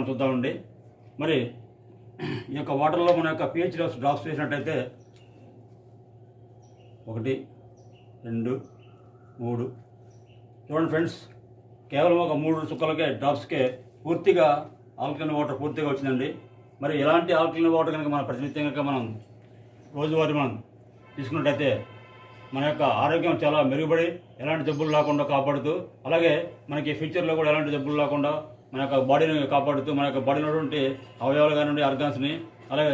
చూద్దామండి. మరి ఈ యొక్క వాటర్లో మన యొక్క pH డ్రాప్స్ వేసినట్టయితే 1 2 3 చూడండి ఫ్రెండ్స్, కేవలం ఒక 3 చుక్కలకే డ్రాప్స్కే పూర్తిగా ఆల్కలైన్ వాటర్ పూర్తిగా వచ్చిందండి. మరి ఎలాంటి ఆల్కలైన్ వాటర్ కనుక మన ప్రతినిత్యం కనుక మనం రోజువారీ మనం తీసుకున్నట్టయితే మన యొక్క ఆరోగ్యం చాలా మెరుగుపడి ఎలాంటి జబ్బులు రాకుండా కాపాడుతూ, అలాగే మనకి ఫ్యూచర్లో కూడా ఎలాంటి జబ్బులు రాకుండా మన యొక్క బాడీని కాపాడుతూ, మన యొక్క బాడీలో ఉన్నటువంటి అవయవాలు కానివ్వండి, ఆర్గాన్స్ని, అలాగే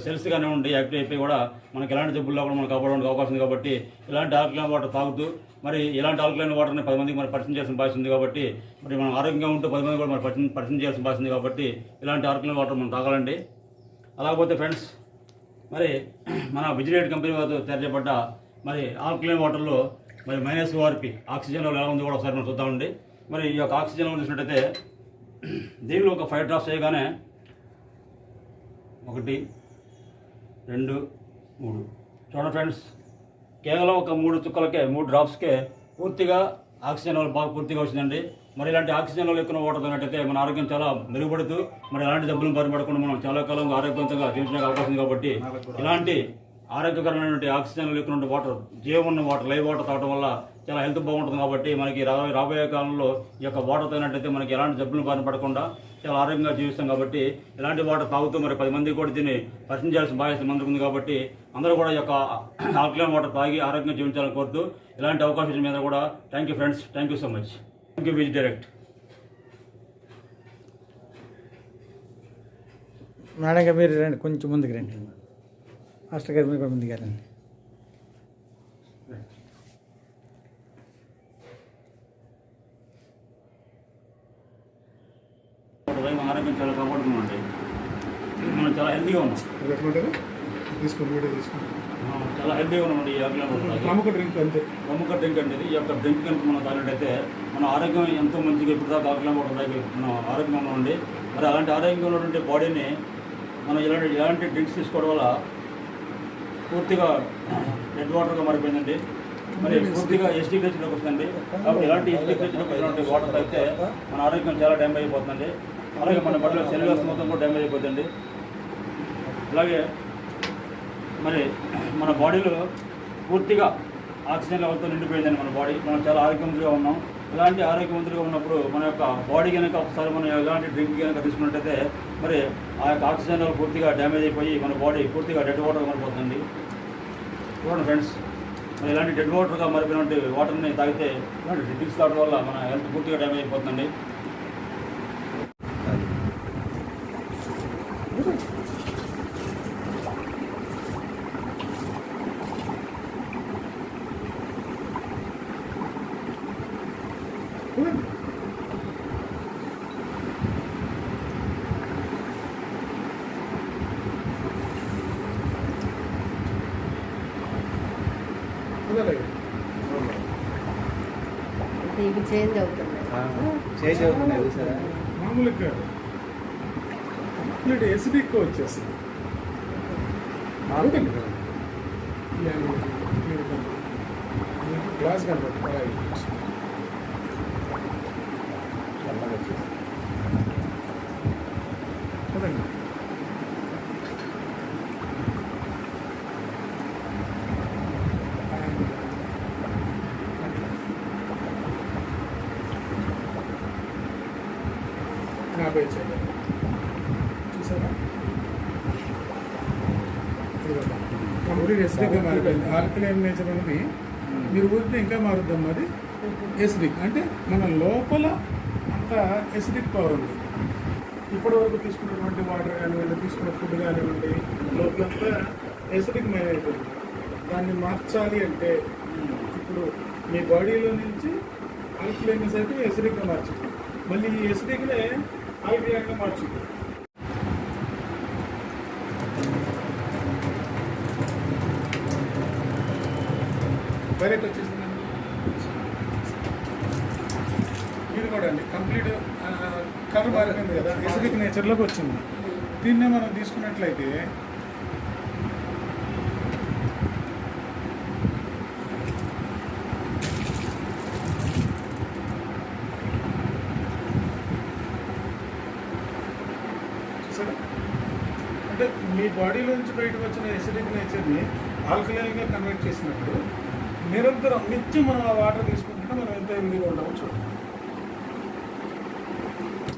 సెల్స్ కానివ్వండి యాక్టివ్ అయిపోయి కూడా మనకి ఎలాంటి జబ్బులు రాకుండా మనం కాపాడడానికి అవకాశం ఉంది. కాబట్టి ఇలాంటి ఆల్కలైన్ వాటర్ తాగుతూ, మరి ఇలాంటి ఆల్కలైన్ వాటర్ని 10 మందికి మనం పరిచయం చేయాల్సిన బాధ్యత ఉంది. కాబట్టి మరి మనం ఆరోగ్యంగా ఉంటూ 10 మంది కూడా మనం పరిచయం చేయాల్సిన బాధ్యత ఉంది. కాబట్టి ఇలాంటి ఆల్కలైన్ వాటర్ మనం తాగాలండి. అలాగపోతే ఫ్రెండ్స్, మరి మన విజిలేట్ కంపెనీ వారితో తయారు చేయబడ్డ మరి ఆల్కలైన్ వాటర్లో మరి -ORP ఆక్సిజన్ లెవెల్ ఎలా ఉంది కూడా ఒకసారి మనం చూద్దామండి. మరి ఈ యొక్క ఆక్సిజన్ లెవెల్ చూసినట్టయితే దీనిలో ఒక 5 డ్రాప్స్ చేయగానే 1 2 3 చూడండి ఫ్రెండ్స్, కేవలం ఒక 3 చుక్కలకే 3 డ్రాప్స్కే పూర్తిగా ఆక్సిజన్ లెవెల్ బాగా పూర్తిగా వచ్చిందండి. మరి ఇలాంటి ఆక్సిజన్ లెవెల్ ఎక్కువ వాటర్ తాగినట్టయితే మన ఆరోగ్యం చాలా మెరుగుపడుతూ, మరి ఎలాంటి జబ్బులను బారిపడకుండా మనం చాలా కాలంగా ఆరోగ్యవంతంగా జీవించడానికి అవకాశం ఉంది. కాబట్టి ఇలాంటి ఆరోగ్యకరమైనటువంటి ఆక్సిజన్ లేకున్నటువంటి వాటర్, జీవం ఉన్న వాటర్, లైవ్ వాటర్ తాగడం వల్ల చాలా హెల్త్ బాగుంటుంది. కాబట్టి మనకి రాబోయే కాలంలో ఈ యొక్క వాటర్ తాగినట్టయితే మనకి ఎలాంటి జబ్బులు బారిన పడకుండా చాలా ఆరోగ్యంగా జీవిస్తాం. కాబట్టి ఇలాంటి వాటర్ తాగుతూ మరి 10 మందికి కూడా దీన్ని పరిచయం చేయాల్సిన బాధ్యత మందికి ఉంది. కాబట్టి అందరూ కూడా ఈ యొక్క ఆల్కలైన్ వాటర్ తాగి ఆరోగ్యంగా జీవించాలని కోరుతూ, ఇలాంటి అవకాశం మీద కూడా thank you friends, thank you so much. Thank you విజ్ డైరెక్ట్. మేడం గారు మీరు రండి, కొంచెం ముందుకు రండి. మాస్టర్ గారు మీరు కూడా ముందుకు రండి. ఆరోగ్యం చాలా కాపాడుతున్నామండి. మనం చాలా హెల్తీగా ఉన్నాం, చాలా హెల్తీగా ఉన్నామండి. ఈ ప్రముఖ డ్రింక్ అండి ఇది. ఈ యొక్క డ్రింక్ కనుక మనం తాగినట్టయితే మన ఆరోగ్యం ఎంతో మంచిగా ఇప్పుడు దాకా ఆల్కలైన్ వాటర్ తాగి మనం ఆరోగ్యంగా ఉన్నామండి. మరి అలాంటి ఆరోగ్యంగా ఉన్నటువంటి బాడీని మనం ఇలాంటి డ్రింక్స్ తీసుకోవడం వల్ల పూర్తిగా డెడ్ వాటర్గా మారిపోయిందండి. మరి పూర్తిగా ఎస్టీ గ్రేడ్లోకి వస్తుందండి. కాబట్టి ఇలాంటి ఎస్టీ గ్రేడ్లోకి ఇలాంటి వాటర్ తాగితే మన ఆరోగ్యం చాలా డ్యామేజ్ అయిపోతుందండి. అలాగే మన బాడీలో సెల్యులర్స్ మొత్తం కూడా డ్యామేజ్ అయిపోతుంది. అలాగే మరి మన బాడీలో పూర్తిగా ఆక్సిజన్ లెవెల్తో నిండిపోయిందండి మన బాడీ. మనం చాలా ఆరోగ్యవంతులుగా ఉన్నాం. ఇలాంటి ఆరోగ్యవంతులుగా ఉన్నప్పుడు మన యొక్క బాడీ కనుక ఒకసారి మనం ఎలాంటి డ్రింక్ కనుక తీసుకున్నట్టయితే మరి ఆ యొక్క ఆక్సిజన్ లెవెల్ పూర్తిగా డ్యామేజ్ అయిపోయి మన బాడీ పూర్తిగా డెడ్ వాటర్గా మారిపోతుంది. చూడండి ఫ్రెండ్స్, మరి ఇలాంటి డెడ్ వాటర్గా మారిపోయినటువంటి వాటర్ని తాగితే ఇలాంటి డ్రింక్స్ తాగడం వల్ల మన హెల్త్ పూర్తిగా డ్యామేజ్ అయిపోతుందండి. ఇవి చేంజ్ అవుతున్నాయి సార్. మామూలుగా కంప్లీట్ ఎసిడిక్ వచ్చేస్తుంది. గ్లాస్ కనబడుతుంది. చూసారా, కంప్లీట్ ఎసిడిక్గా మారిపోయింది. ఆల్కలైన్ నేచర్ అనేది మీరు ఊరితే ఇంకా మారుద్దాం. మరి ఎసిడిక్ అంటే మన లోపల అంత ఎసిడిక్ పవర్ ఉంది. ఇప్పటి వరకు తీసుకున్నటువంటి వాటర్ కానివ్వండి, తీసుకున్న ఫుడ్ కానివ్వండి, లోపలంతా ఎసిడిక్ మైన్ అయిపోయింది. దాన్ని మార్చాలి అంటే ఇప్పుడు మీ బాడీలో నుంచి ఆల్కలైనస్ అయితే ఎసిడిక్గా మార్చుతుంది. మళ్ళీ ఈ ఎసిడిక్నే ఆల్కలైన్గా మార్చుతుంది. డైరెక్ట్ వచ్చేసిందండి. ఇది కూడా అండి కంప్లీట్ కలర్ మారిపోయింది కదా, ఎసిడిక్ నేచర్లోకి వచ్చింది. దీన్నే మనం తీసుకున్నట్లయితే చూసారా? అంటే మీ బాడీలో నుంచి బయటకు వచ్చిన ఎసిడిక్ నేచర్ని ఆల్కలైన్గా కన్వర్ట్ చేసినప్పుడు నిత్యం మనం ఆ వాటర్ తీసుకుంటుంటే మనం ఎంత హెల్దీగా ఉంటామో చూడండి.